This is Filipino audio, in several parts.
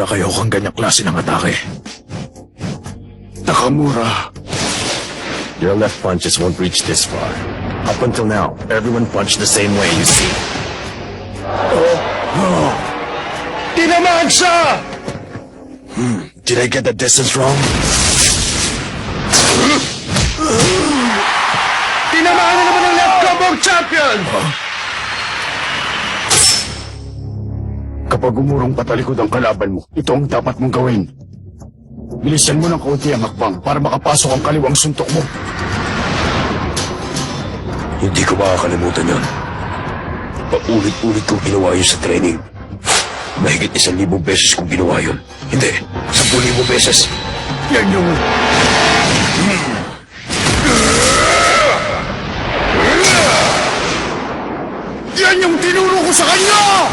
Kayo kang ganyang klase ng atake. Nakamura. Your left punches won't reach this far. Up until now, everyone punched the same way, you see. Tinamaan siya! Did I get the distance wrong? Tinamaan na naman ang left combo ang champion! Kapag umurong patalikod ang kalaban mo, ito ang dapat mong gawin. Bilisan mo ng kaunti ang hakbang para makapasok ang kaliwang suntok mo. Hindi ko makakalimutan yan. Paulit-ulit kong ginawa yun sa training. Mahigit 1,000 beses kong ginawa yun. Hindi, 10,000 beses. Yan yung... Yan yung tinuro ko sa kanya!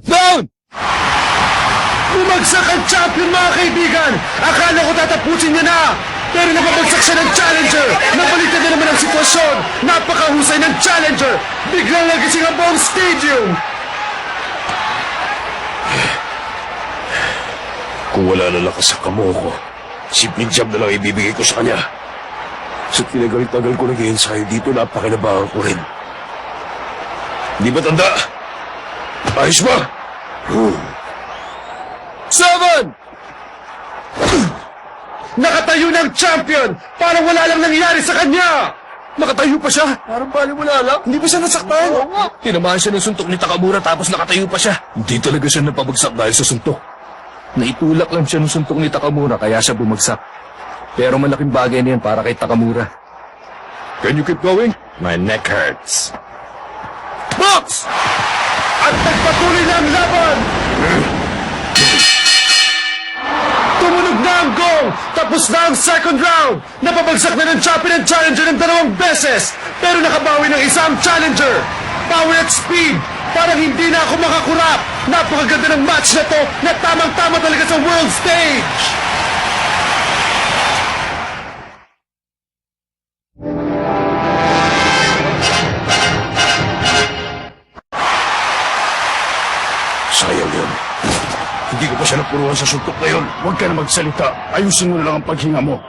Down! Bumagsak ang champion, mga kaibigan! Akala ko tatapusin niya na! Pero napabagsak siya ng challenger! Nabaliktad na naman ang sitwasyon! Napakahusay ng challenger! Biglang nagising ang buong stadium! Kung wala na lakas sa kamo ko, simpleng jab na lang ibibigay ko sa kanya. Sa tinagal-tagal ko nag-i-ensayo dito, napakinabangan ko rin. Di ba tanda? Ayos ba? 7! Nakatayo ng champion! Parang wala lang nangyari sa kanya! Nakatayo pa siya! Parang baliwala lang. Hindi ba siya nasaktan? Oo nga. Tinamaan siya ng suntok ni Takamura tapos nakatayo pa siya. Hindi talaga siya napabagsak dahil sa suntok. Naitulak lang siya ng suntok ni Takamura kaya siya bumagsak. Pero malaking bagay na yan para kay Takamura. Can you keep going? My neck hurts. Box! At nagpatuloy na ang laban! Tumunog na ang gong! Tapos na ang second round! Napabagsak na ng champion and challenger ng 2 beses! Pero nakabawi ng isang challenger! Power at speed! Parang hindi na ako makakurap! Napakaganda ng match na to na tamang-tama talaga sa world stage! Sayang yun. Hindi ko pa siya napuruan sa suntok na yun. Huwag ka na magsalita. Ayusin mo na lang ang paghinga mo.